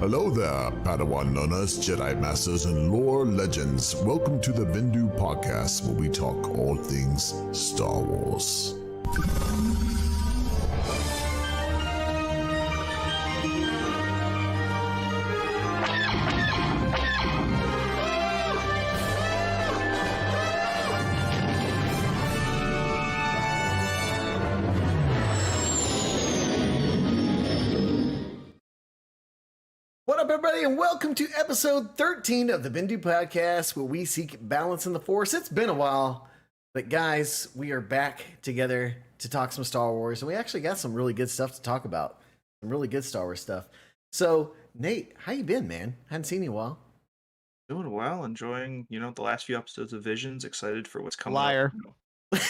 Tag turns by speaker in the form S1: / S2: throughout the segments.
S1: Hello there, Padawan learners, Jedi Masters, and lore legends. Welcome to the Bendu Podcast, where we talk all things Star Wars.
S2: What up, everybody, and welcome to episode 13 of the Bendu Podcast, where we seek balance in the Force. It's been a while, but guys, we are back together to talk some Star Wars, and we actually got some really good stuff to talk about. Some really good Star Wars stuff. So, Nate, how you been, man? Hadn't seen you in a while.
S3: Doing well, enjoying, the last few episodes of Visions, excited for what's coming
S4: Liar.
S3: up.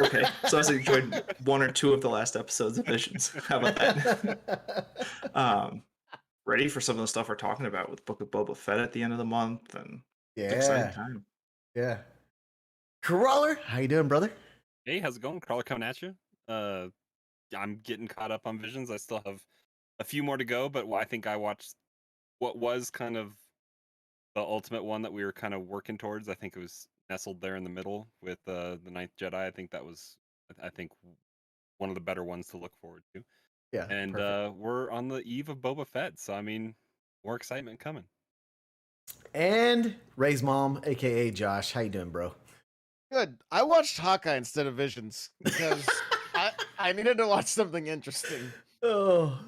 S3: Okay, so I enjoyed one or two of the last episodes of Visions. How about that? Ready for some of the stuff we're talking about with Book of Boba Fett at the end of the month, and it's exciting time.
S2: Yeah. Crawler, how you doing, brother?
S4: Hey, how's it going? Crawler coming at you. I'm getting caught up on Visions. I still have a few more to go, but I think I watched what was kind of the ultimate one that we were kind of working towards. I think it was nestled there in the middle with the Ninth Jedi. I think that was, one of the better ones to look forward to.
S2: Yeah.
S4: And we're on the eve of Boba Fett, so I mean, more excitement coming.
S2: And Ray's mom, aka Josh, how you doing, bro?
S5: Good. I watched Hawkeye instead of Visions because I needed to watch something interesting.
S2: Oh,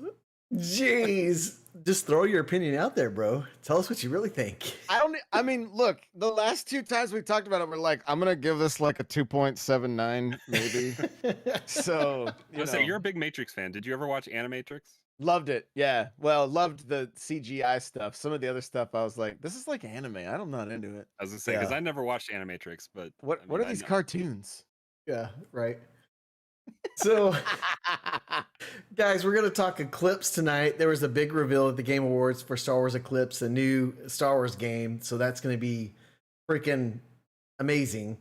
S2: jeez. Just throw your opinion out there, bro. Tell us what you really think.
S5: Look, the last two times we talked about it, we're like, I'm gonna give this like a 2.79, maybe. So
S4: You're a big Matrix fan. Did you ever watch Animatrix?
S5: Loved it. Yeah. Well, loved the CGI stuff. Some of the other stuff, I was like, this is like anime. I'm not into it.
S4: I was gonna say, because I never watched Animatrix, but
S5: What are these cartoons?
S2: Yeah, right. So, guys, we're going to talk Eclipse tonight. There was a big reveal at the Game Awards for Star Wars Eclipse, a new Star Wars game. So that's going to be freaking amazing.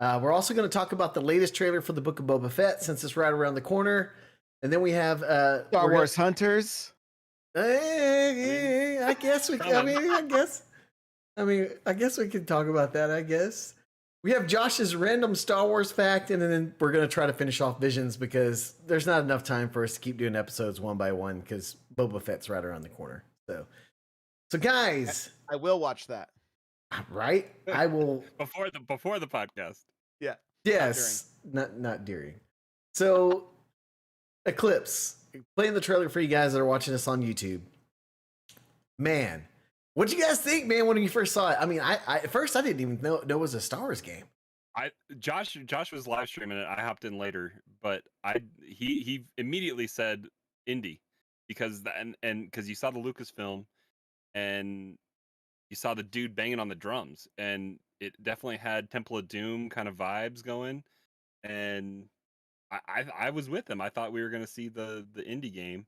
S2: We're also going to talk about the latest trailer for the Book of Boba Fett, since it's right around the corner. And then we have
S5: Star Wars Hunters.
S2: I guess we can. I guess we can talk about that, I guess. We have Josh's random Star Wars fact, and then we're going to try to finish off Visions because there's not enough time for us to keep doing episodes one by one because Boba Fett's right around the corner. So guys,
S5: I will watch that.
S2: Right? I will
S4: before the podcast.
S5: Yeah.
S2: Yes, not during. So Eclipse, playing the trailer for you guys that are watching us on YouTube. Man, what'd you guys think, man, when you first saw it? I mean, I at first I didn't even know it was a Star Wars game.
S4: Josh was live streaming it. I hopped in later, but he immediately said indie because because you saw the Lucasfilm and you saw the dude banging on the drums, and it definitely had Temple of Doom kind of vibes going, and I was with him. I thought we were going to see the indie game.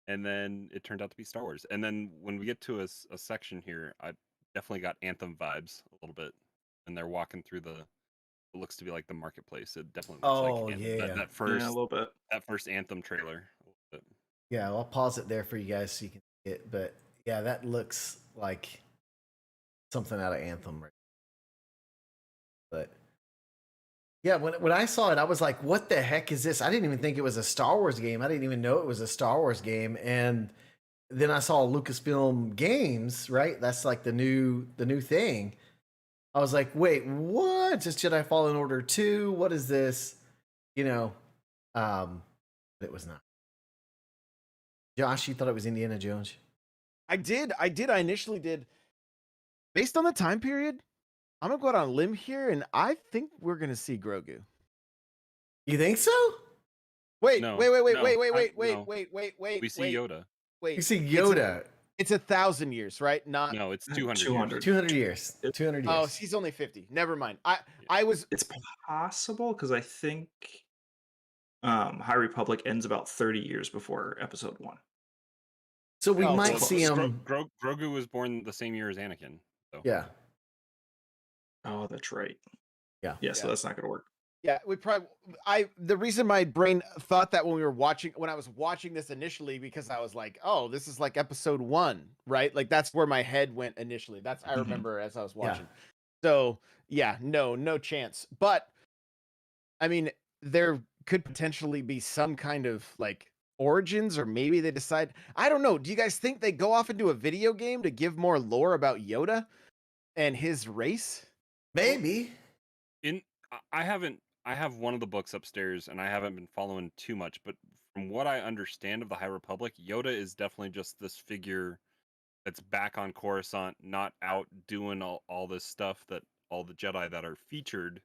S4: And then it turned out to be Star Wars. And then when we get to a section here, I definitely got Anthem vibes a little bit. And they're walking through what looks to be like the marketplace. It definitely looks like
S2: yeah.
S4: that first
S3: a little bit.
S4: That first Anthem trailer. A little bit.
S2: Yeah, I'll pause it there for you guys so you can see it. But yeah, that looks like something out of Anthem, right? But yeah, when I saw it, I was like, what the heck is this? I didn't even think it was a Star Wars game. I didn't even know it was a Star Wars game. And then I saw Lucasfilm Games, right? That's like the new thing. I was like, wait, what? Just Jedi Fallen Order 2? What is this? It was not. Josh, you thought it was Indiana Jones?
S5: I did. I initially did. Based on the time period, I'm gonna go out on a limb here, and I think we're gonna see Grogu.
S2: You think so?
S5: Wait.
S4: No,
S5: We
S4: no,
S5: see
S4: Yoda.
S5: Wait.
S2: You see Yoda.
S5: It's 1,000 years, right? Not.
S4: No, it's 200.
S2: 200 years. 200 years.
S5: Oh, he's only 50. Never mind.
S3: It's possible because I think High Republic ends about 30 years before Episode 1.
S2: So we might see him.
S4: Grogu was born the same year as Anakin. So.
S2: Yeah.
S3: Oh, that's right.
S2: Yeah.
S3: Yeah, so that's not going to work.
S5: Yeah, we probably. The reason my brain thought that when I was watching this initially, because I was like, oh, this is like episode 1, right? Like that's where my head went initially. That's I
S3: Mhm.
S5: remember as I was
S2: Yeah.
S5: watching. So yeah, no chance. But I mean, there could potentially be some kind of like origins, or maybe they decide. I don't know. Do you guys think they go off into a video game to give more lore about Yoda and his race?
S2: Maybe.
S4: I have one of the books upstairs, and I haven't been following too much, but from what I understand of the High Republic, Yoda is definitely just this figure that's back on Coruscant, not out doing all this stuff that all the Jedi that are featured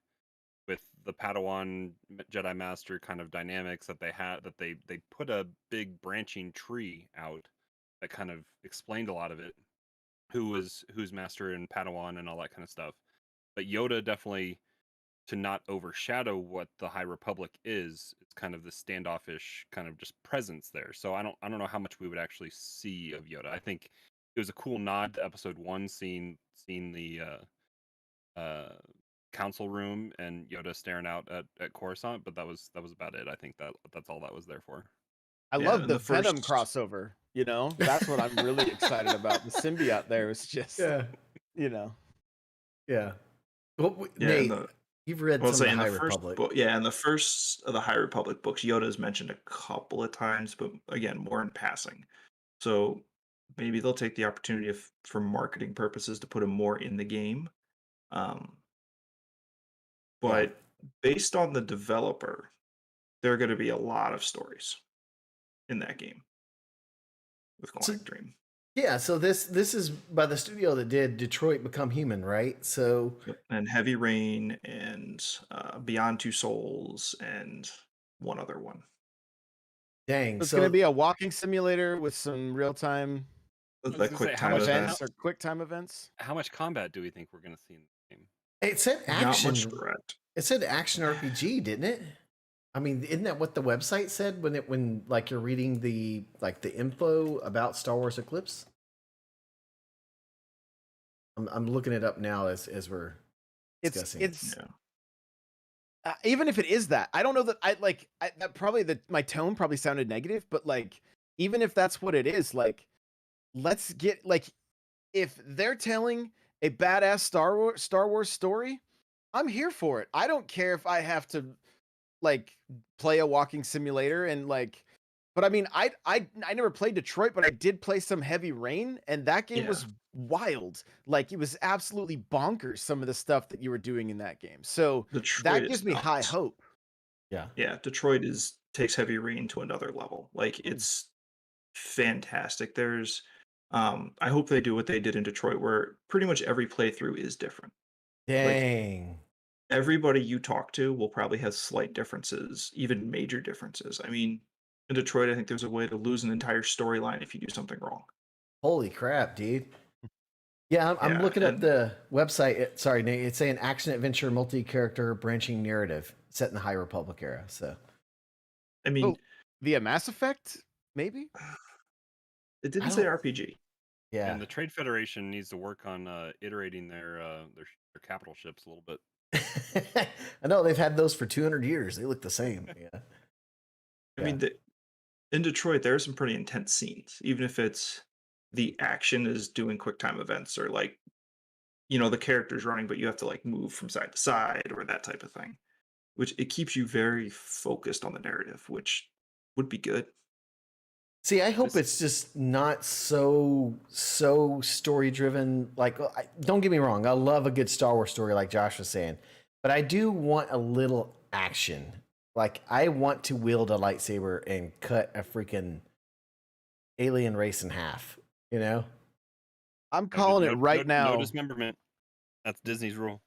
S4: with the Padawan Jedi Master kind of dynamics that they had, that they put a big branching tree out that kind of explained a lot of it, who's Master and Padawan and all that kind of stuff. But Yoda definitely, to not overshadow what the High Republic is, it's kind of the standoffish kind of just presence there. So I don't know how much we would actually see of Yoda. I think it was a cool nod to episode 1, seeing the council room and Yoda staring out at Coruscant, but that was about it. I think that's all that was there for.
S5: I
S3: Yeah,
S5: love
S3: and
S5: the
S3: the
S5: Venom
S3: first-
S5: crossover. You know, that's what I'm really excited about. The symbiote there is just, you know,
S2: Yeah. Well,
S3: Yeah,
S2: Nate,
S3: and the
S2: you've read
S3: well,
S2: some
S3: say
S2: of
S3: in
S2: the High
S3: the first
S2: Republic.
S3: book, yeah, in the first of the High Republic books, Yoda is mentioned a couple of times, but again, more in passing. So maybe they'll take the opportunity for marketing purposes to put him more in the game. Um,
S2: Yeah.
S3: but based on the developer, there are going to be a lot of stories in that game with
S2: So-
S3: Galactic Dream.
S2: Yeah, so this is by the studio that did Detroit Become Human, right? So
S3: Yep. And Heavy Rain and Beyond Two Souls and one other one.
S2: dang,
S5: it's
S2: so
S5: going to be a walking simulator with some real time
S4: was
S3: That
S4: gonna
S3: quick
S4: say, how
S3: time
S4: much
S3: event.
S5: events or quick time events.
S4: How much combat do we think we're gonna see in the game?
S2: it said
S3: Not much
S2: action.
S3: direct.
S2: It said action RPG, didn't it? I mean, isn't that what the website said when like you're reading the info about Star Wars Eclipse? I'm looking it up now as we're discussing.
S5: It's
S3: Yeah.
S5: even if it is that, I don't know that that probably my tone probably sounded negative, but like even if that's what it is, like let's get like if they're telling a badass Star Wars story, I'm here for it. I don't care if I have to like play a walking simulator and like, but I mean, I never played Detroit, but I did play some Heavy Rain, and that game
S3: Yeah.
S5: was wild. Like it was absolutely bonkers, some of the stuff that you were doing in that game. So
S3: Detroit
S5: that
S3: is
S5: gives me high
S3: nuts.
S5: hope.
S2: Yeah.
S3: Yeah, Detroit takes Heavy Rain to another level. Like
S5: Hmm.
S3: it's fantastic. There's I hope they do what they did in Detroit where pretty much every playthrough is different.
S2: Dang.
S3: Everybody you talk to will probably have slight differences, even major differences. I mean, in Detroit, I think there's a way to lose an entire storyline if you do something wrong.
S2: Holy crap, dude. Yeah, I'm
S3: Yeah,
S2: looking up
S3: and-
S2: the website. Sorry, Nate. It's saying action adventure multi-character branching narrative set in the High Republic era. So
S3: I mean,
S5: Oh, via Mass Effect, maybe?
S3: it didn't
S2: I
S3: say
S2: don't-
S3: RPG.
S2: yeah.
S4: And the Trade Federation needs to work on iterating their capital ships a little bit.
S2: I know they've had those for 200 years. They look the same. Yeah.
S3: I mean, in Detroit, there are some pretty intense scenes, even if it's the action is doing quick time events or like, the character's running, but you have to like move from side to side or that type of thing, which it keeps you very focused on the narrative, which would be good.
S2: See, I hope
S4: This-
S2: it's just not so story driven. Like, don't get me wrong, I love a good Star Wars story, like Josh was saying, but I do want a little action. Like, I want to wield a lightsaber and cut a freaking alien race in half. You know?
S5: I'm calling it right now.
S4: No dismemberment. That's Disney's rule.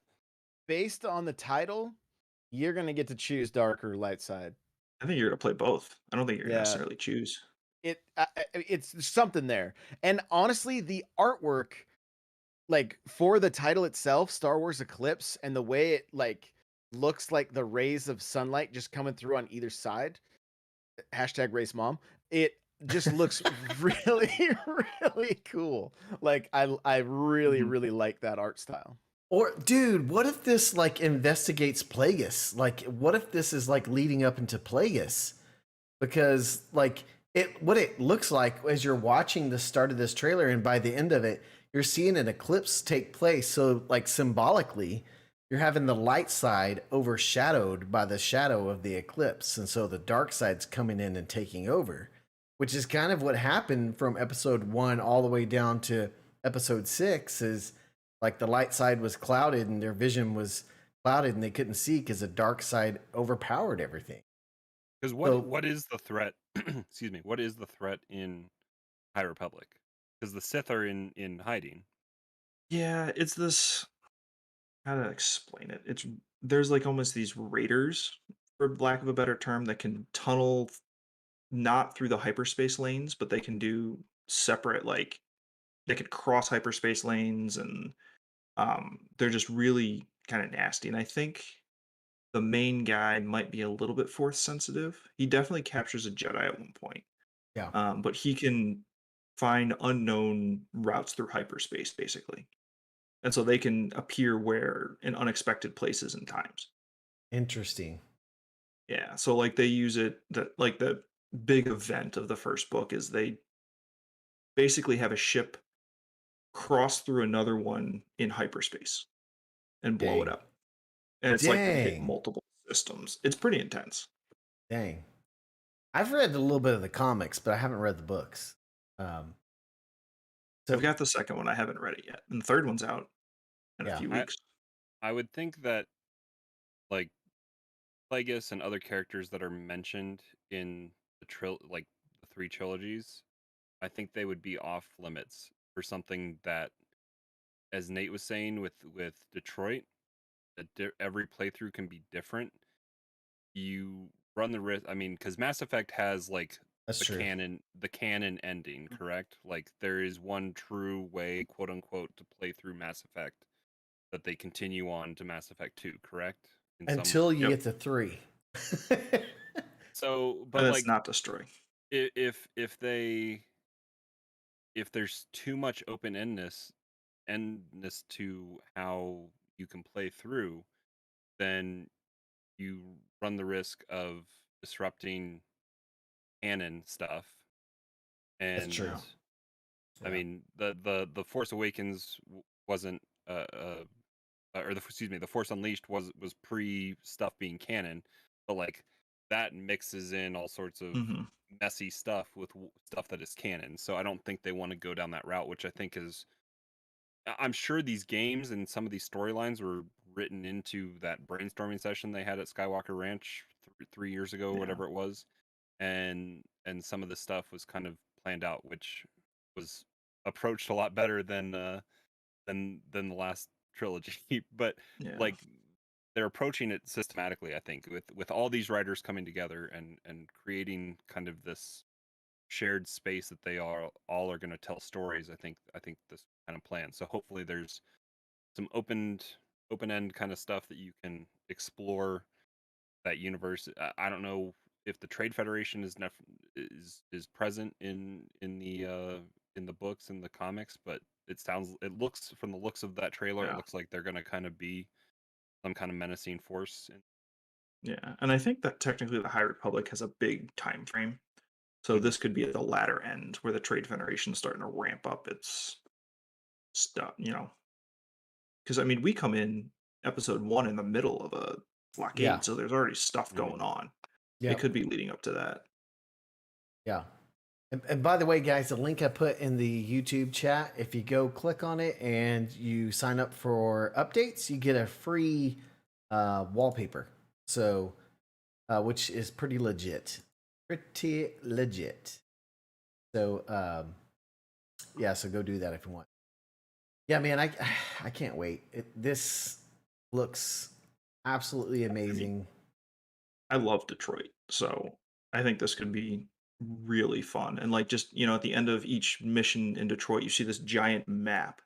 S5: Based on the title, you're gonna get to choose dark or light side.
S3: I think you're going to play both. I don't think you're going
S5: Yeah.
S3: to necessarily choose.
S5: It's something there. And honestly, the artwork, like for the title itself, Star Wars Eclipse, and the way it like looks like the rays of sunlight just coming through on either side. Hashtag race mom. It just looks really, really cool. Like I really,
S3: Mhm.
S5: really like that art style.
S2: Or, dude, what if this like investigates Plagueis? Like, what if this is like leading up into Plagueis? Because like what it looks like as you're watching the start of this trailer, and by the end of it, you're seeing an eclipse take place. So, like symbolically, you're having the light side overshadowed by the shadow of the eclipse, and so the dark side's coming in and taking over, which is kind of what happened from episode 1 all the way down to episode 6. Is like the light side was clouded and their vision was clouded and they couldn't see because the dark side overpowered everything.
S4: Because what is the threat? Excuse me. What is the threat in High Republic? Because the Sith are in hiding.
S3: Yeah, it's this. How to explain it? There's like almost these raiders, for lack of a better term, that can tunnel not through the hyperspace lanes, but they can do separate, like they could cross hyperspace lanes, and they're just really kind of nasty. And I think the main guy might be a little bit force sensitive. He definitely captures a Jedi at one point.
S2: Yeah.
S3: But he can find unknown routes through hyperspace, basically. And so they can appear where in unexpected places and times.
S2: Interesting.
S3: Yeah. So like they use it that like the big event of the first book is they basically have a ship cross through another one in hyperspace and blow it
S2: Dang.
S3: up. And it's like they hit
S2: Dang.
S3: multiple systems. It's pretty intense.
S2: Dang. I've read a little bit of the comics, but I haven't read the books. So
S3: I've got the second one. I haven't read it yet. And the third one's out in a
S2: Yeah.
S3: few weeks.
S4: I would think that like Plagueis and other characters that are mentioned in the 3 trilogies, I think they would be off limits for something that, as Nate was saying with Detroit, that every playthrough can be different. You run the risk. I mean, because Mass Effect has like
S2: that's
S4: the
S2: true.
S4: canon ending, correct? Like there is one true way, quote unquote, to play through Mass Effect, that they continue on to Mass Effect 2, correct?
S2: Until you
S3: Yep.
S2: get to 3.
S4: So, but
S3: And it's
S4: like
S3: not destroy.
S4: if there's too much open-endness to how you can play through, then you run the risk of disrupting canon stuff.
S2: That's
S4: And
S2: true.
S4: I
S2: Yeah.
S4: mean, the Force Awakens wasn't the Force Unleashed was pre stuff being canon, but like that mixes in all sorts of
S3: Mhm.
S4: messy stuff with stuff that is canon. So I don't think they want to go down that route, which I think is, I'm sure these games and some of these storylines were written into that brainstorming session they had at Skywalker Ranch 3 years ago,
S3: Yeah.
S4: whatever it was, and some of the stuff was kind of planned out, which was approached a lot better than the last trilogy. But
S3: Yeah.
S4: like they're approaching it systematically, I think, with all these writers coming together and creating kind of this shared space that they all are going to tell stories. I think this kind of plan. So hopefully there's some open end kind of stuff that you can explore that universe. I don't know if the Trade Federation is present in the books and the comics, but it looks, from the looks of that trailer,
S3: Yeah.
S4: it looks like they're going to kind of be some kind of menacing force.
S3: Yeah. And I think that technically the High Republic has a big time frame. So
S4: Mhm.
S3: this could be at the latter end where the Trade Federation is starting to ramp up its stuff, Because I mean, we come in episode 1 in the middle of a blockade,
S2: Yeah.
S3: so there's already stuff
S4: Mhm.
S3: going on.
S2: Yeah.
S3: It could be leading up to that.
S2: Yeah. And by the way, guys, the link I put in the YouTube chat, if you go click on it and you sign up for updates, you get a free wallpaper. So, which is pretty legit. Pretty legit. So, yeah, so go do that if you want. Yeah, man, I can't wait. This looks absolutely amazing.
S3: I love Detroit, so I think this could be really fun. And like just, at the end of each mission in Detroit, you see this giant map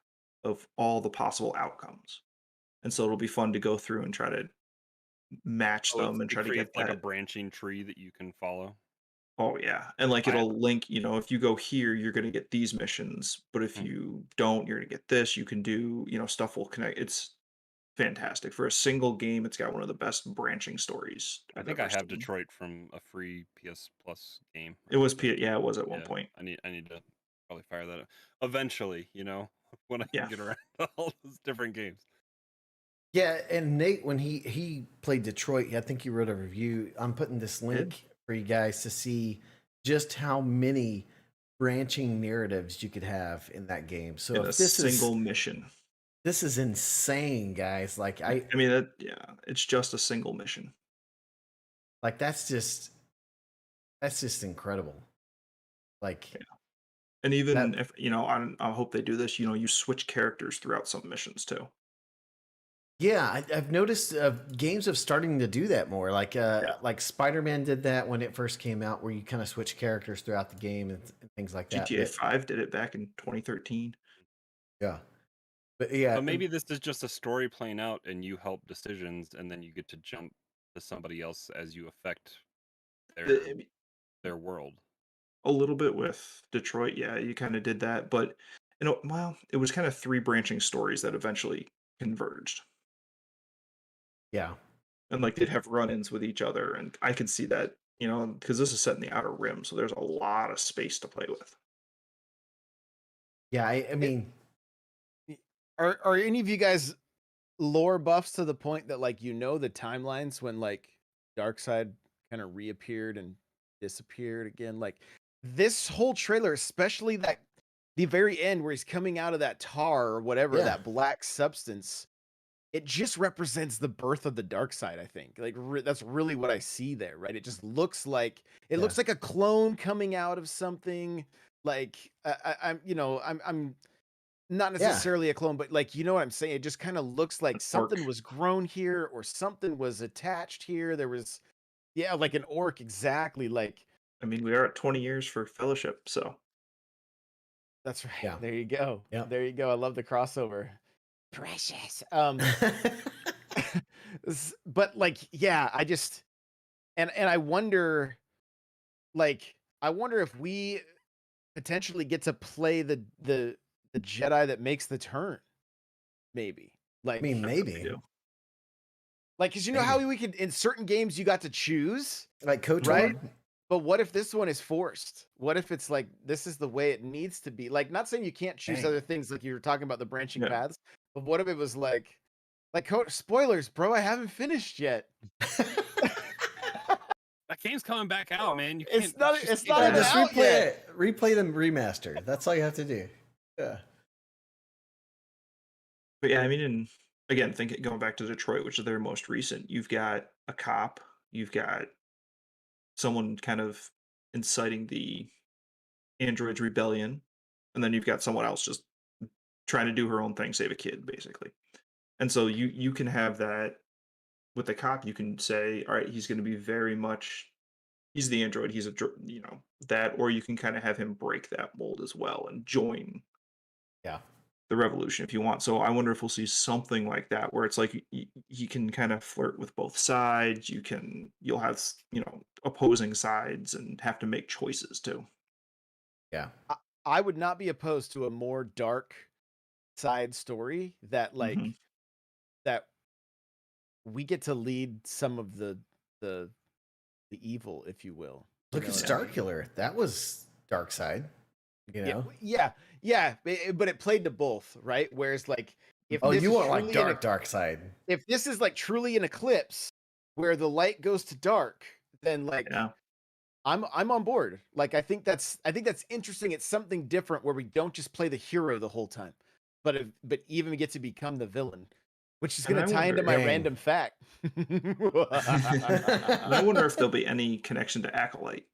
S3: of all the possible outcomes. And so it'll be fun to go through and try to match
S4: Oh,
S3: them and
S4: it
S3: try to
S4: creates
S3: get
S4: like a
S3: that.
S4: branching tree that you can follow.
S3: Oh yeah. And like
S4: I-
S3: it'll link, if you go here, you're gonna get these missions, but if
S4: Hmm.
S3: you don't, you're gonna get this. You can do, stuff will connect. fantastic for a single game. It's got one of the best branching stories
S4: I
S3: I've
S4: think I
S3: ever
S4: have
S3: seen.
S4: Detroit from a free PS Plus game.
S3: It was yeah, it was at one
S4: Yeah,
S3: point.
S4: I need to probably fire that up eventually. When I
S3: Yeah.
S4: can get around to all those different games.
S2: Yeah, and Nate, when he played Detroit, I think he wrote a review. I'm putting this
S3: Did?
S2: link for you guys to see just how many branching narratives you could have in that game. So
S3: In a
S2: if this
S3: single
S2: is
S3: mission.
S2: this is insane, guys. Like
S3: I mean, it's just a single mission.
S2: like that's just incredible. Like
S3: Yeah. And even
S2: that,
S3: if I hope they do this. You switch characters throughout some missions too.
S2: yeah, I've noticed games of starting to do that more. Like Spider-Man did that when it first came out, where you kind of switch characters throughout the game and things like that.
S3: GTA 5 did it back in 2013.
S2: Yeah, but yeah,
S4: But maybe this is just a story playing out, and you help decisions, and then you get to jump to somebody else as you affect their world.
S3: A little bit with Detroit, yeah, you kind of did that, but it was kind of three branching stories that eventually converged,
S2: yeah.
S3: and like they'd have run-ins with each other, and I could see that, because this is set in the Outer Rim, so there's a lot of space to play with.
S2: Yeah, I mean,
S5: Are any of you guys lore buffs to the point that like the timelines when like Darkseid kind of reappeared and disappeared again? Like this whole trailer, especially that the very end where he's coming out of that tar or whatever,
S2: Yeah.
S5: that black substance, it just represents the birth of the Darkseid, I think. Like that's really what I see there, right? It just looks like looks like a clone coming out of something. Like I'm not necessarily a clone, but like, you know what I'm saying? It just kind of looks like something
S3: orc.
S5: was grown here or something was attached here. There was, like an orc, exactly. Like,
S3: I mean, we are at 20 years for Fellowship, so
S5: that's right.
S2: Yeah.
S5: There you go.
S2: Yeah.
S5: There you go. I love the crossover. Precious. But like, yeah, I just, and I wonder, like, if we potentially get to play the Jedi that makes the turn. Maybe. Like,
S2: I mean,
S3: we
S2: maybe
S3: do.
S5: like, because how we could, in certain games, you got to choose,
S2: like KOTOR.
S5: right? But what if this one is forced? What if it's like, this is the way it needs to be? Like, not saying you can't choose
S2: Dang.
S5: other things, like you were talking about the branching
S3: Yeah.
S5: paths, but what if it was like spoilers, bro, I haven't finished yet.
S4: That game's coming back out, man. You
S5: It's
S4: can't.
S5: not-
S4: just
S5: it's
S4: keep
S5: not
S2: Yeah,
S5: even
S2: just
S5: out
S2: replay
S5: yet.
S2: it. Replay them remaster. That's all you have to do. Yeah.
S3: But yeah, I mean, and again, going back to Detroit, which is their most recent, you've got a cop, you've got someone kind of inciting the androids rebellion, and then you've got someone else just trying to do her own thing, save a kid, basically. And so you can have that with the cop. You can say, all right, he's going to be very much, he's the android, he's that, or you can kind of have him break that mold as well and join
S2: Yeah.
S3: the revolution if you want. So I wonder if we'll see something like that where it's like he can kind of flirt with both sides. You'll have opposing sides and have to make choices too.
S2: Yeah.
S5: I would not be opposed to a more dark side story that like
S3: Mhm.
S5: that we get to lead some of the evil, if you will. You
S2: Look
S5: know
S2: at
S5: what I mean?
S2: Starkiller. That was Dark Side. You know.
S5: Yeah, but it played to both, right? Whereas like if
S2: Oh,
S5: this
S2: you
S5: is
S2: want like
S5: truly an
S2: Dark Side.
S5: if this is like truly an eclipse where the light goes to dark, then like
S3: Yeah.
S5: I'm on board. Like I think that's interesting. It's something different where we don't just play the hero the whole time, but even get to become the villain, which is
S3: And
S5: going to
S3: I
S5: tie into
S3: wonder-
S5: my
S2: Dang.
S5: random fact.
S3: And I wonder if there'll be any connection to Acolyte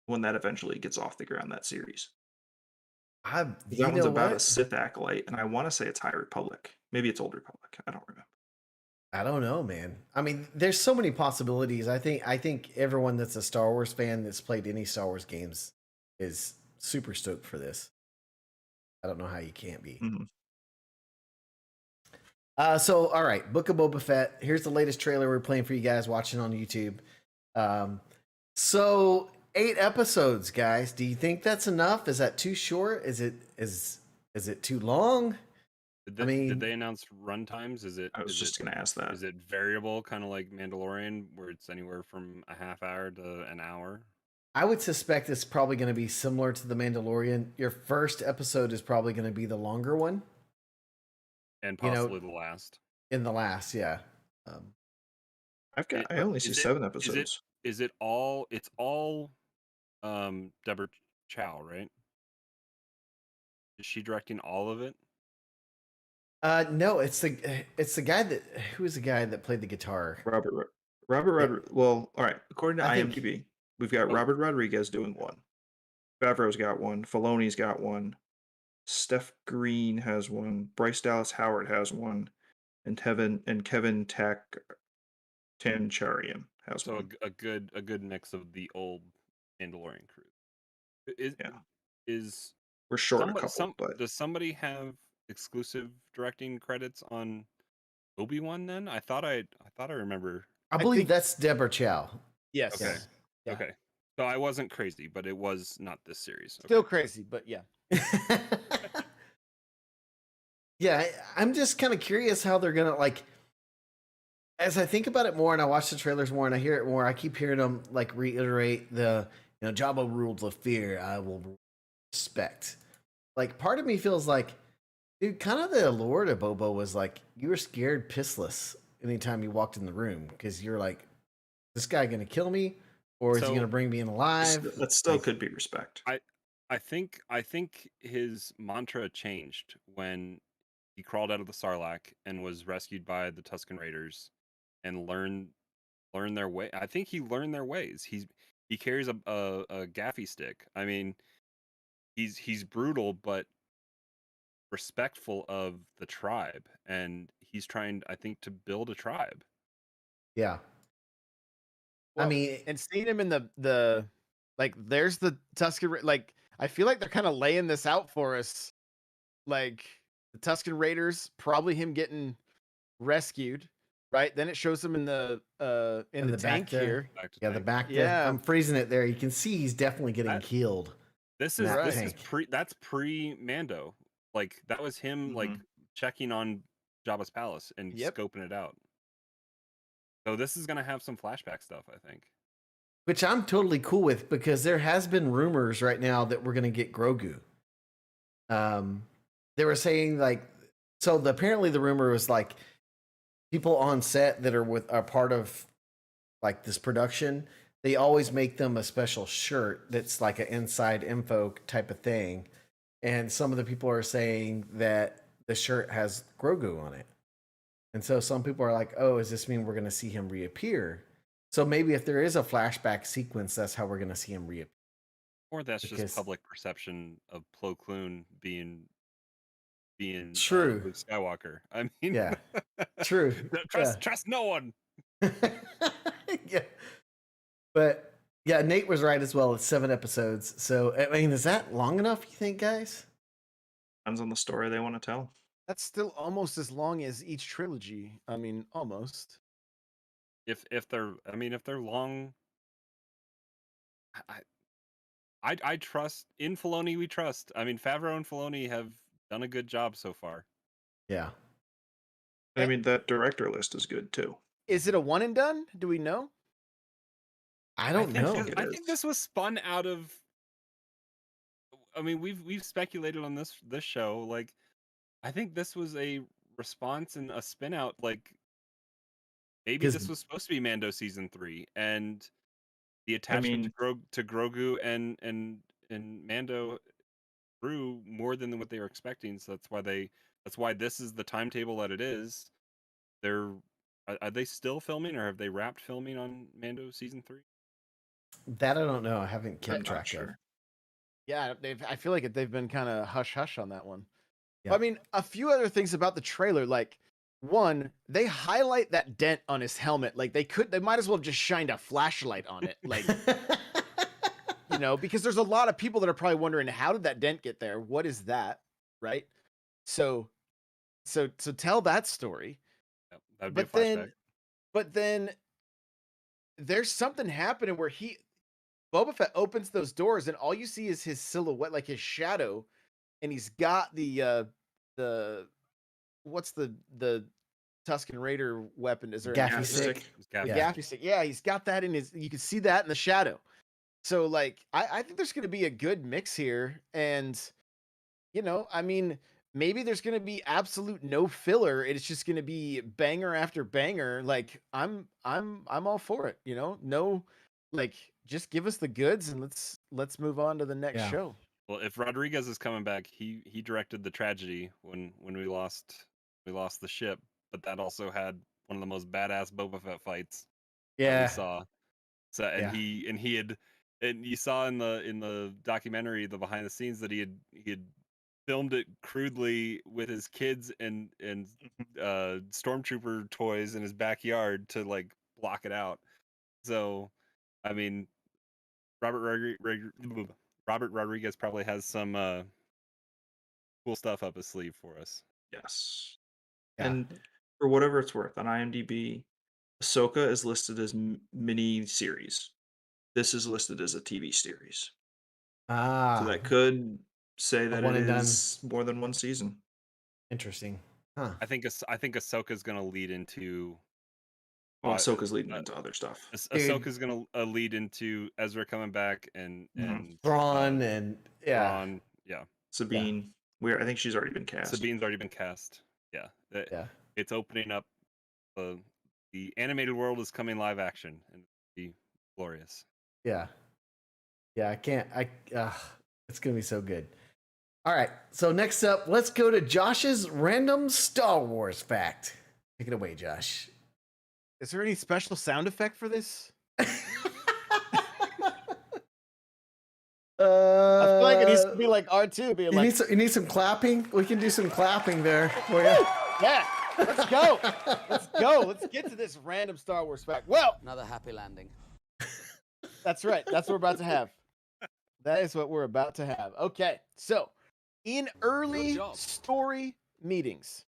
S3: when that eventually gets off the ground, that series.
S2: You
S3: That one's
S2: know
S3: about a
S2: what?
S3: Sith Acolyte, and I want to say it's High Republic. Maybe it's Old Republic. I don't remember.
S2: I don't know, man. I mean, there's so many possibilities. I think everyone that's a Star Wars fan that's played any Star Wars games is super stoked for this. I don't know how you can't be.
S3: Mhm.
S2: So, all right, Book of Boba Fett. Here's the latest trailer we're playing for you guys watching on YouTube. So 8 episodes, guys. Do you think that's enough? Is that too short? Is it too long?
S4: Did they announce run times?
S3: I was just going to ask that.
S4: Is it variable, kind of like Mandalorian, where it's anywhere from a half hour to an hour?
S2: I would suspect it's probably going to be similar to The Mandalorian. Your first episode is probably going to be the longer one.
S4: And possibly the last.
S2: In the last, yeah.
S3: I only see 7 episodes.
S4: Is it all? It's all Deborah Chow, right? Is she directing all of it?
S2: No, it's the guy who is the guy that played the guitar?
S3: Robert Rodriguez. Well, all right. According to IMDb, we've got Robert Rodriguez doing one. Favreau's got one. Filoni's got one. Steph Green has one. Bryce Dallas Howard has one, and Kevin Tancharian has one.
S4: So a good mix of the old Mandalorian crew. Is
S3: we're short a couple, but
S4: does somebody have exclusive directing credits on Obi-Wan then? I thought I remember.
S2: I believe that's Deborah Chow.
S5: Yes.
S4: Okay.
S5: Yeah.
S4: Okay. So I wasn't crazy, but it was not this series. Okay.
S5: Still crazy, but yeah.
S2: Yeah, I'm just kind of curious how they're gonna like. As I think about it more, and I watch the trailers more, and I hear it more, I keep hearing them like reiterate the Jabba rules of fear. I will respect. Like, part of me feels like, dude, kind of the allure to Boba was like you were scared pissless anytime you walked in the room because you're like, this guy gonna kill me, or is he gonna bring me in alive?
S3: That still could be respect.
S4: I think his mantra changed when he crawled out of the Sarlacc and was rescued by the Tusken Raiders and learned their way. I think he learned their ways. He carries a gaffy stick. I mean, he's brutal but respectful of the tribe, and he's trying, I think, to build a tribe.
S2: Yeah.
S5: Well,
S2: I mean,
S5: and seeing him in the like, there's the Tusken, like, I feel like they're kind of laying this out for us, like the Tusken Raiders, probably him getting rescued, right? Then it shows him in the tank here.
S2: The back there.
S5: Yeah.
S2: I'm freezing it there. You can see he's definitely getting killed.
S4: This is pre Mando. Like, that was him like checking on Jabba's palace and scoping it out. So this is gonna have some flashback stuff, I think.
S2: Which I'm totally cool with, because there has been rumors right now that we're gonna get Grogu. They were saying apparently the rumor was like people on set that are part of like this production, they always make them a special shirt that's like an inside info type of thing. And some of the people are saying that the shirt has Grogu on it. And so some people are like, oh, does this mean we're going to see him reappear? So maybe if there is a flashback sequence, that's how we're going to see him reappear.
S4: Or that's just public perception of Plo Koon being
S2: true.
S4: Luke Skywalker. I mean,
S2: yeah, true.
S4: Trust no one.
S2: Yeah, but yeah, Nate was right as well. It's 7 episodes. So I mean, is that long enough? You think, guys?
S3: Depends on the story they want to tell.
S5: That's still almost as long as each trilogy. I mean, almost.
S4: If they're long, I trust in Filoni. We trust. I mean, Favreau and Filoni have done a good job so far.
S2: Yeah.
S3: I mean, that director list is good too.
S5: Is it a one and done? Do we know?
S2: I don't know.
S4: I think this was spun out of. I mean, we've speculated on this show. Like, I think this was a response and a spin out. Like, maybe this was supposed to be Mando season 3, and the attachment to Grogu and Mando grew more than what they were expecting. So that's why this is the timetable that it is. Are they still filming, or have they wrapped filming on Mando season 3?
S2: That I don't know. I haven't kept track of.
S5: Yeah, I feel like they've been kind of hush hush on that one.
S2: Yeah.
S5: I mean, a few other things about the trailer, like, one, they highlight that dent on his helmet. Like, they might as well have just shined a flashlight on it. Like, because there's a lot of people that are probably wondering, how did that dent get there? What is that? Right? So tell that story.
S4: Yep, that'd be a flashback.
S5: But then there's something happening where Boba Fett opens those doors and all you see is his silhouette, like his shadow, and he's got the what's the Tusken Raider weapon? Is there
S2: Gaffy
S5: an,
S2: stick.
S5: The
S2: Yeah.
S5: gaffy stick. Yeah, he's got that in his. You can see that in the shadow. So like, I think there's going to be a good mix here, and I mean, maybe there's going to be absolute no filler. It's just going to be banger after banger. Like I'm all for it. No, like just give us the goods and let's move on to the next show.
S4: Well, if Rodriguez is coming back, he directed the tragedy when we lost the ship, but that also had one of the most badass Boba Fett fights that we saw. So and you saw in the documentary, the behind the scenes, that he had filmed it crudely with his kids and stormtrooper toys in his backyard to like block it out. So, I mean, Robert Rodriguez probably has some cool stuff up his sleeve for us.
S3: Yes.
S2: Yeah.
S3: And for whatever it's worth, on IMDb, Ahsoka is listed as mini series. This is listed as a TV series. So that could say that it is more than one season.
S2: Interesting. Huh.
S4: I think Ahsoka's going to lead into.
S3: Well, Ahsoka's leading into other stuff.
S4: Ahsoka's going to lead into Ezra coming back and
S2: Thrawn and
S4: Thrawn, yeah.
S3: Sabine. I think she's already been cast.
S4: Sabine's already been cast. Yeah. It's opening up. The animated world is coming live action, and it'll be glorious.
S2: Yeah. I can't. It's gonna be so good. All right. So next up, let's go to Josh's random Star Wars fact. Take it away, Josh.
S5: Is there any special sound effect for this? I feel like it needs to be like R2 being like.
S2: You need some clapping. We can do some clapping there for you.
S5: Yeah. Let's go. Let's get to this random Star Wars fact. Well,
S6: another happy landing.
S5: That's right. That's what we're about to have. That is what we're about to have. Okay. So, in early story meetings,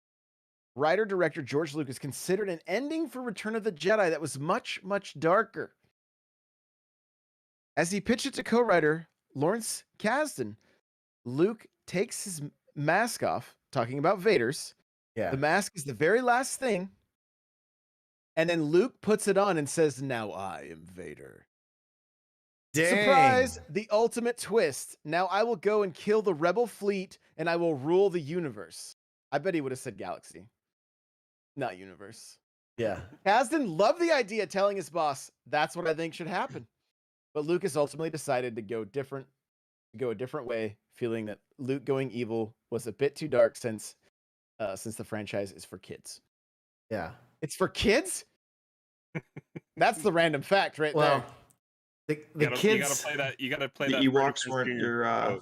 S5: writer-director George Lucas considered an ending for Return of the Jedi that was much, much darker. As he pitched it to co-writer Lawrence Kasdan, Luke takes his mask off, talking about Vader's.
S2: Yeah.
S5: The mask is the very last thing. And then Luke puts it on and says, "Now I am Vader."
S2: Dang.
S5: Surprise, the ultimate twist. Now I will go and kill the rebel fleet and I will rule the universe. I bet he would have said galaxy, not universe.
S2: Yeah.
S5: Kasdan loved the idea, telling his boss, "That's what I think should happen." But Lucas ultimately decided to go a different way, feeling that Luke going evil was a bit too dark since the franchise is for kids.
S2: Yeah.
S5: It's for kids? That's the random fact right there.
S2: The kids.
S4: You gotta play
S3: the
S4: that.
S3: Ewoks weren't your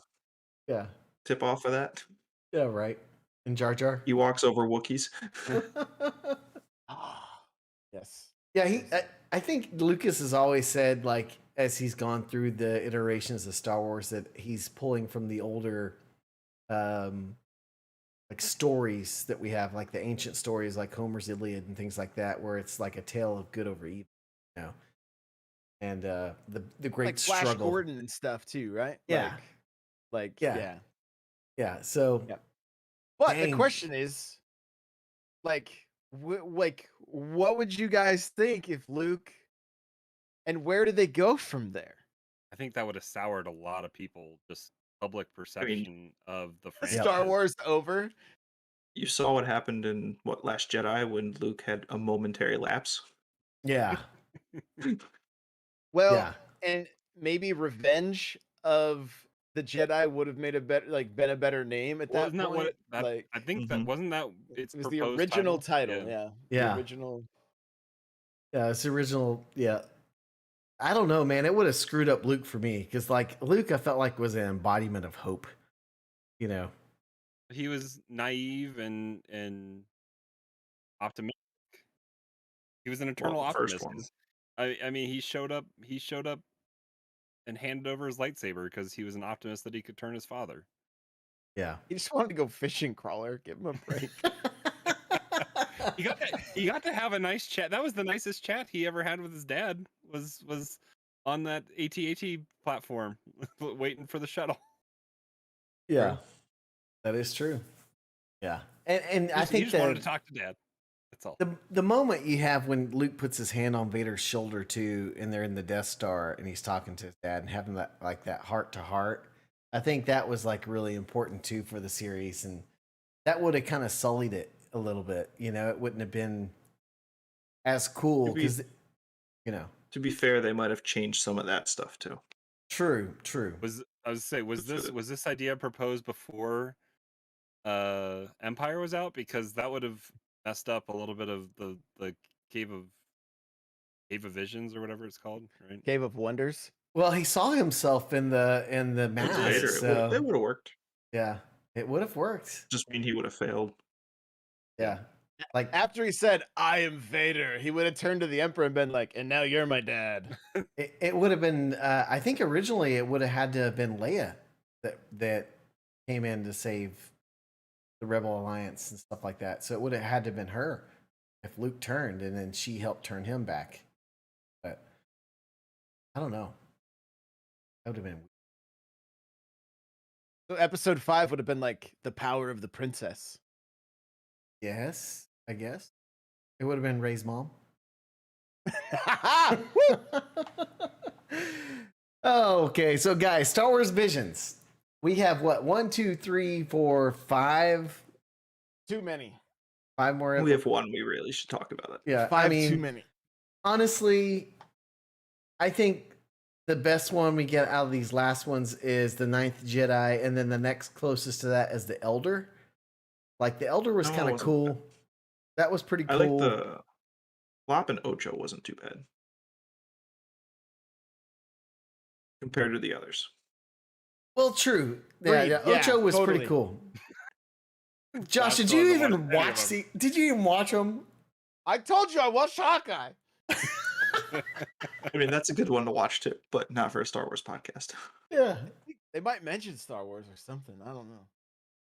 S3: tip off of that.
S2: Yeah, right. And Jar Jar.
S3: Ewoks over Wookiees.
S5: Yes.
S2: Yeah, I think Lucas has always said, like, as he's gone through the iterations of Star Wars, that he's pulling from the older like stories that we have, like the ancient stories like Homer's Iliad and things like that, where it's like a tale of good over evil, and the great
S5: like Flash
S2: struggle.
S5: Gordon and stuff too, right?
S2: Yeah.
S5: Yeah.
S2: So,
S5: but the question is, like, what would you guys think if Luke, and where do they go from there?
S4: I think that would have soured a lot of people, just public perception of the franchise.
S5: Star Wars over.
S3: You saw what happened in Last Jedi when Luke had a momentary lapse.
S2: Yeah.
S5: Well, and maybe Revenge of the Jedi would have made been a better name at that point.
S4: I think that wasn't that.
S5: It was the original title.
S2: Yeah.
S5: The original.
S2: Yeah, it's the original. Yeah. I don't know, man. It would have screwed up Luke for me because, like, Luke, I felt like was an embodiment of hope.
S4: He was naive and optimistic. He was an eternal optimist. I mean, he showed up and handed over his lightsaber because he was an optimist that he could turn his father.
S2: Yeah.
S5: He just wanted to go fishing, Crawler. Give him a break.
S4: He got to have a nice chat. That was the nicest chat he ever had with his dad. Was on that AT-AT platform, waiting for the shuttle.
S2: Yeah, that is true. Yeah, And I
S4: He
S2: think
S4: just wanted to
S2: that
S4: talk to Dad. That's all.
S2: the moment you have when Luke puts his hand on Vader's shoulder too, and they're in the Death Star, and he's talking to his dad and having that like that heart to heart, I think that was like really important too for the series, and that would have kind of sullied it a little bit. You know, it wouldn't have been as cool
S3: To be-
S2: because you know.
S3: To be fair, they might have changed some of that stuff too.
S2: True.
S4: Was
S3: For
S4: this idea proposed before Empire was out? Because that would have messed up a little bit of the cave of visions or whatever it's called, right?
S5: Cave of Wonders.
S2: Well, he saw himself in the
S3: It's
S2: mask,
S3: Vader.
S2: so
S3: It would have worked.
S2: yeah, it would have worked.
S3: Just mean he would have failed.
S2: Yeah, like
S5: After he said, "I am Vader," he would have turned to the Emperor and been like, "And now you're my dad."
S2: it would have been. I think originally it would have had to have been Leia that came in to save the Rebel Alliance and stuff like that. So it would have had to have been her if Luke turned, and then she helped turn him back. But I don't know. That would have been.
S5: So episode 5 would have been like the power of the princess.
S2: Yes, I guess it would have been Ray's mom. Oh, okay, so guys, Star Wars Visions. We have what 1, 2, 3, 4, 5.
S5: Too many.
S2: 5 more.
S3: We have one. We really should talk about it.
S2: Yeah,
S5: 5
S2: I mean,
S5: too many.
S2: honestly, I think the best one we get out of these last ones is the Ninth Jedi, and then the next closest to that is the Elder. Like the Elder was
S3: No, it
S2: kind of
S3: wasn't
S2: cool. That was pretty
S3: I
S2: cool.
S3: like the Flop and Ocho wasn't too bad compared to the others.
S2: Well, true. Yeah,
S5: Agreed.
S2: yeah.
S5: Yeah,
S2: Ocho was
S5: totally.
S2: pretty cool. Josh,
S4: Josh
S2: did
S4: still
S2: you
S4: hasn't
S2: even
S4: watched any of
S2: watch
S4: them.
S2: Did you even watch them?
S5: I told you I watched Hawkeye.
S3: I mean, that's a good one to watch too, but not for a Star Wars podcast.
S2: Yeah.
S5: They might mention Star Wars or something. I don't know.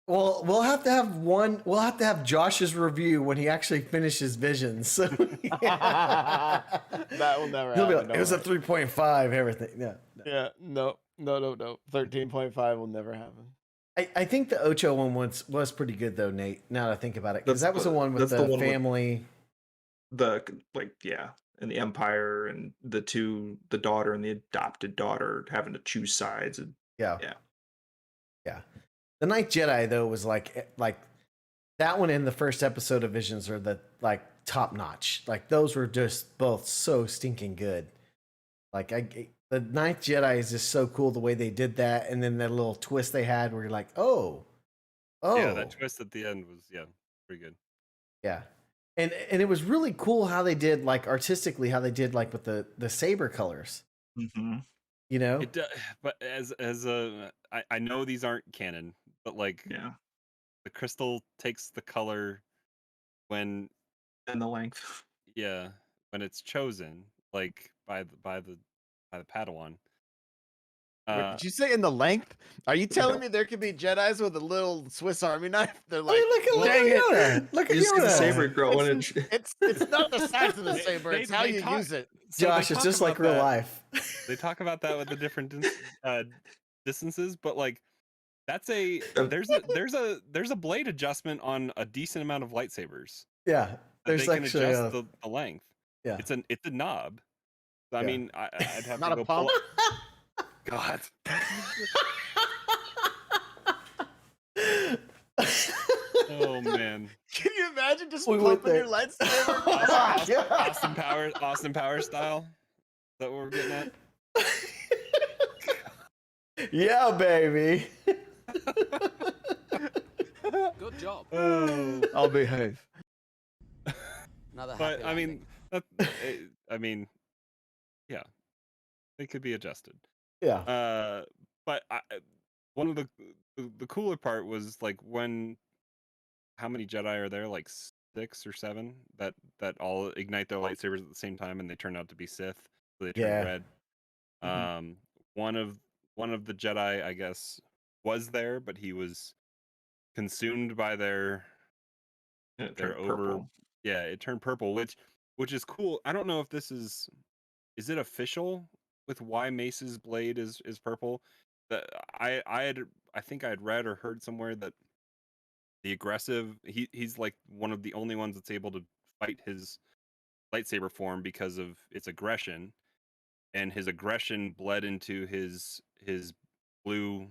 S2: Well, we'll have to have one. We'll have to have Josh's review when he actually finishes Visions. So
S5: That will never
S2: he'll be
S5: happen.
S2: like, it was a
S5: don't worry.
S2: 3.5. Everything. Yeah.
S5: Yeah, no. 13.5 will never happen.
S2: I think the Ocho one was pretty good though, Nate. Now that I think about it, because that was the one with
S3: That's
S2: the,
S3: the one with-
S2: family.
S3: And the Empire and the daughter and the adopted daughter having to choose sides. And
S2: Yeah.
S3: Yeah.
S2: Yeah. The Ninth Jedi though was like that one in the first episode of Visions are the like top notch. Like those were just both so stinking good. Like the Ninth Jedi is just so cool the way they did that, and then that little twist they had where you're like, oh,
S4: Yeah, that twist at the end was pretty good.
S2: yeah. And it was really cool how they did like artistically how they did like with the saber colors.
S3: Mhm.
S2: You know,
S4: It but as a I know these aren't canon, but like
S3: Yeah,
S4: the crystal takes the color when
S3: and the length.
S4: when it's chosen, like by the Padawan.
S5: Wait, did you say in the length? Are you telling me there could be Jedis with a little Swiss Army knife? They're like,
S2: look
S5: dang
S2: at
S5: it.
S2: Yoda. Look at
S3: You just get the
S2: Yoda.
S3: saber growing and
S5: It's not the size of the saber, it's how
S4: they
S5: you
S4: talk-
S5: use it.
S4: So they
S2: Josh, it's
S4: talk
S2: just like
S4: about
S2: real
S4: that-
S2: life.
S4: They talk about that with the different distances, but like that's there's a blade adjustment on a decent amount of lightsabers.
S2: Yeah,
S4: That
S2: there's
S4: they can
S2: actually
S4: adjust the length.
S2: yeah.
S4: It's a knob. So, I
S2: Yeah.
S4: mean, I'd have
S5: Not
S4: to
S5: a
S4: go
S5: pump?
S4: pull God. Oh man.
S5: Can you imagine just
S2: We went
S5: pumping
S2: there.
S5: your lightsaber?
S4: Austin Powers style. Is that what we're getting at?
S2: Yeah, baby.
S6: Good job.
S4: Oh.
S5: I'll behave.
S6: Another
S4: But
S6: happy
S4: I mean,
S6: landing.
S4: yeah, they could be adjusted.
S2: Yeah.
S4: But one of the cooler part was like how many Jedi are there? Like 6 or 7 that all ignite their lightsabers at the same time, and they turn out to be Sith, so they turn
S2: Yeah.
S4: red.
S3: Mhm.
S4: One of the Jedi, I guess, was there, but he was consumed by their
S3: and it
S4: they're
S3: turned
S4: over.
S3: purple.
S4: Yeah, it turned purple, which is cool. I don't know if this is it official with why Mace's blade is purple. That I think I had read or heard somewhere that the aggressive. He's like one of the only ones that's able to fight his lightsaber form because of its aggression, and his aggression bled into his blue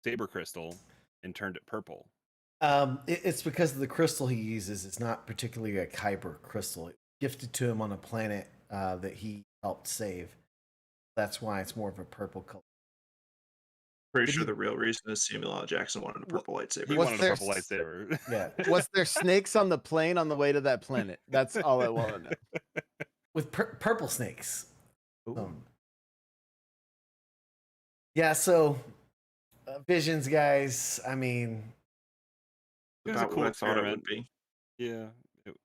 S4: saber crystal and turned it purple.
S2: It's because of the crystal he uses. It's not particularly a kyber crystal. It gifted to him on a planet that he helped save. That's why it's more of a purple color.
S3: Pretty sure the real reason is Samuel L. Jackson wanted a purple lightsaber.
S4: He
S5: Was
S4: wanted a
S5: there
S4: purple lightsaber.
S2: Yeah,
S5: Was there snakes on the plane on the way to that planet? That's all I want to know.
S2: with purple snakes.
S5: Ooh.
S2: Yeah, so Visions, guys. I mean,
S4: It was a
S3: About
S4: cool
S3: what I thought it would
S4: experiment.
S3: be.
S4: Yeah,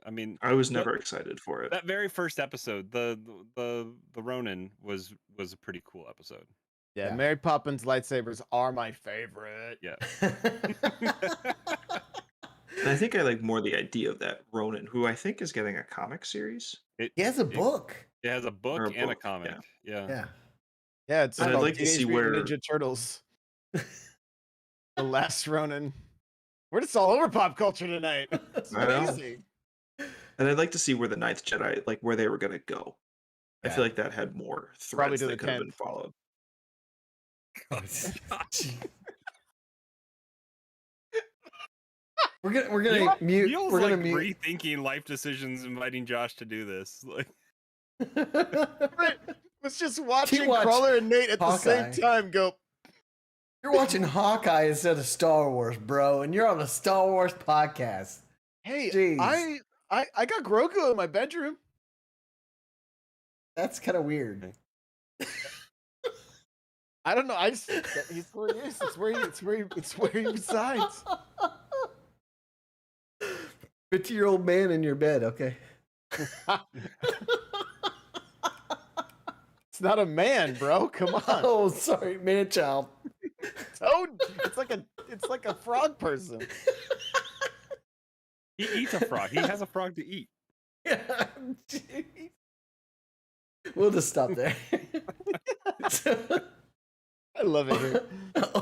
S4: I mean,
S3: I was
S4: that-
S3: never excited for it.
S4: that very first episode, the Ronin was a pretty cool episode.
S5: Yeah,
S2: Yeah.
S5: Mary Poppins lightsabers are my favorite.
S4: Yeah.
S3: And I think I like more the idea of that Ronin, who I think is getting a comic series.
S4: It
S2: he has a book.
S4: It has a book
S3: Or a
S4: and a
S3: book,
S4: comic.
S3: yeah.
S4: Yeah.
S2: Yeah.
S5: Yeah, it's
S3: And I'd
S5: called
S3: like to
S5: Teenage
S3: see
S5: Mutant
S3: where-
S5: Ninja Turtles. The Last Ronin. We're just all over pop culture tonight. It's
S3: I know.
S5: amazing.
S3: And I'd like to see where the Ninth Jedi, like where they were gonna go. I
S2: Yeah.
S3: feel like that had more
S5: Probably
S3: threads
S5: to
S3: that
S5: the
S3: could have been
S5: 10th.
S3: followed.
S2: We're gonna mute.
S4: Neil's
S2: We're gonna
S4: like
S2: mute.
S4: rethinking life decisions, inviting Josh to do this. Like,
S5: Was just watching
S2: watch
S5: Crawler and Nate at the
S2: Hawkeye.
S5: same time go,
S2: You're watching Hawkeye instead of Star Wars, bro, and you're on a Star Wars podcast.
S5: hey,
S2: Jeez.
S5: I got Grogu in my bedroom.
S2: That's kind of weird.
S5: I don't know. I just he's where he is. It's where he resides.
S2: 50-year-old man in your bed. Okay.
S5: It's not a man, bro. Come on.
S2: Oh, sorry, man, child.
S5: Toad. It's like a frog person.
S4: he eats a frog. He has a frog to eat.
S2: Yeah, jeez. We'll just stop there.
S5: I love it here.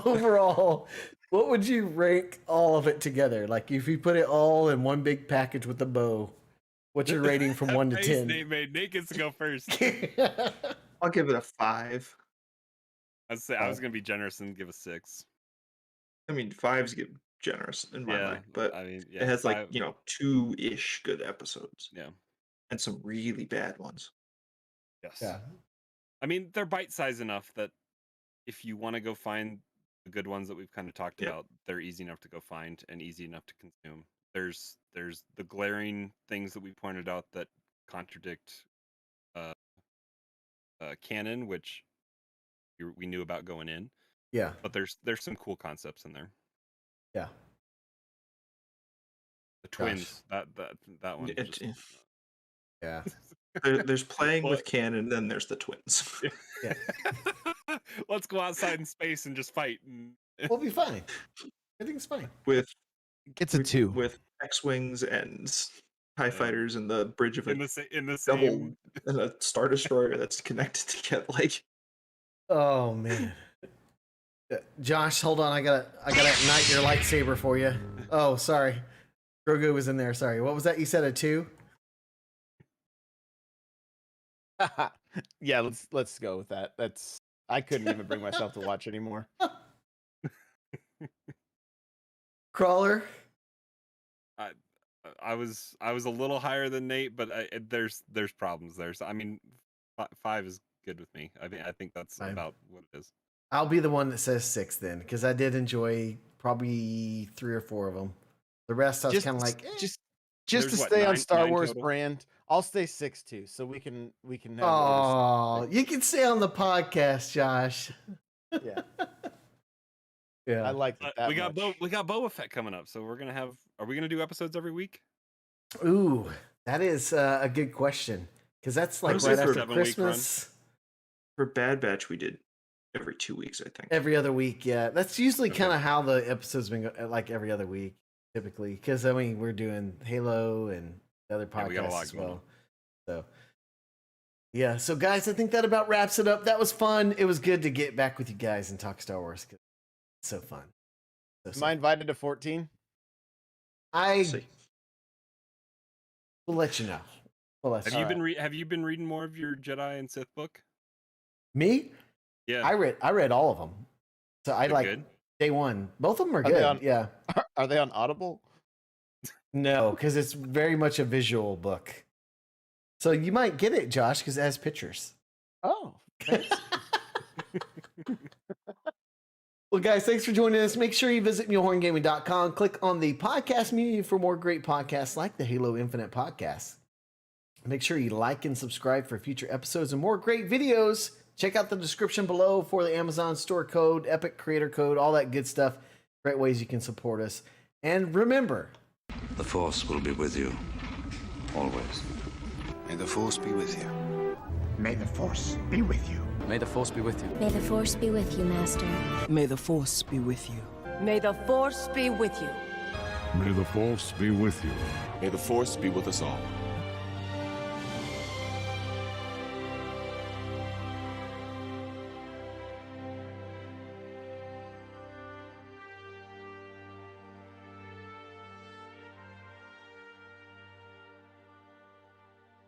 S2: Overall, what would you rank all of it together? Like if you put it all in one big package with a bow, what's your rating from 1 to
S4: Face
S2: 10?
S4: Nate made. Nate gets to go first.
S3: I'll give it a 5.
S4: I was gonna be generous and give a 6.
S3: I mean, 5's get generous in my
S4: Yeah,
S3: mind, but
S4: I mean, yeah,
S3: it has like
S4: 5
S3: 2-ish good episodes
S4: Yeah.
S3: and some really bad ones.
S4: Yes.
S2: Yeah.
S4: I mean, they're bite-sized enough that if you want to go find the good ones that we've kind of talked
S3: Yep.
S4: about, they're easy enough to go find and easy enough to consume. There's the glaring things that we pointed out that contradict canon, which we knew about going in,
S2: Yeah.
S4: but there's some cool concepts in there.
S2: Yeah.
S4: The twins, that one.
S3: It-
S4: just-
S2: Yeah.
S3: There's playing
S4: Well-
S3: with canon, then there's the twins.
S2: Yeah.
S4: Let's go outside in space and just fight. And...
S2: We'll be fine. Everything's fine.
S3: with
S5: It's a 2.
S3: with X-wings and TIE fighters and the bridge of a
S4: in the
S3: double
S4: same.
S3: and a Star Destroyer that's connected together. Like,
S2: Oh man. Josh, hold on. I gotta ignite your lightsaber for you. Oh, sorry. Grogu was in there. Sorry. What was that? You said a 2?
S5: Yeah, let's go with that. I couldn't even bring myself to watch anymore.
S2: Crawler.
S4: I was a little higher than Nate, but there's problems there. So I mean, 5 is good with me. I mean, I think that's
S2: Fine.
S4: about what it is.
S2: I'll be the one that says 6 then, because I did enjoy probably 3 or 4 of them. The rest I was kind of like,
S5: just
S4: There's
S5: to
S4: what,
S5: stay on
S4: 9
S5: Star Wars
S4: total?
S5: brand. I'll stay 6 too, so we can have
S2: oh, you can stay on the podcast, Josh.
S5: yeah.
S2: Yeah.
S5: I like it that
S4: we got
S5: much.
S4: we got Boba Fett coming up, so we're gonna have. Are we gonna do episodes every week?
S2: Ooh, that is a good question, because that's like
S3: Honestly,
S2: right
S3: for
S2: after
S4: 7-week run.
S2: Christmas.
S3: for Bad Batch, we did every 2 weeks, I think.
S2: Every other week, yeah. That's usually
S4: Okay.
S2: kind of how the episodes been like every other week, typically. Because I mean, we're doing Halo and the other
S4: Yeah, we got a
S2: podcasts
S4: lot
S2: as
S4: going
S2: well.
S4: on.
S2: So, yeah. So, guys, I think that about wraps it up. That was fun. It was good to get back with you guys and talk Star Wars. 'Cause it's so fun. So
S5: Am I invited to 14?
S2: I
S3: See.
S2: will let you know. We'll let
S4: Have
S2: you
S4: you
S2: know.
S4: been have you been reading more of your Jedi and Sith book?
S2: Me?
S4: Yeah.
S2: I read all of them. So I
S4: They're
S2: like
S4: good?
S2: day one. Both of them are
S5: Are they
S2: good.
S5: on-
S2: Yeah.
S5: Are they on Audible?
S2: No, because it's very much a visual book. So you might get it, Josh, because it has pictures.
S5: Oh, thanks.
S2: Well, guys, thanks for joining us. Make sure you visit mulehorngaming.com. Click on the podcast menu for more great podcasts like the Halo Infinite podcast. Make sure you like and subscribe for future episodes and more great videos. Check out the description below for the Amazon store code, Epic Creator Code, all that good stuff. Great ways you can support us. And remember,
S7: The Force will be with you, always.
S8: May the Force be with you.
S9: May the Force be with you.
S6: May the Force be with you.
S10: May the Force be with you, Master.
S11: May the Force be with you.
S12: May the Force be with you.
S13: May the Force be with you.
S8: May the Force be with us all.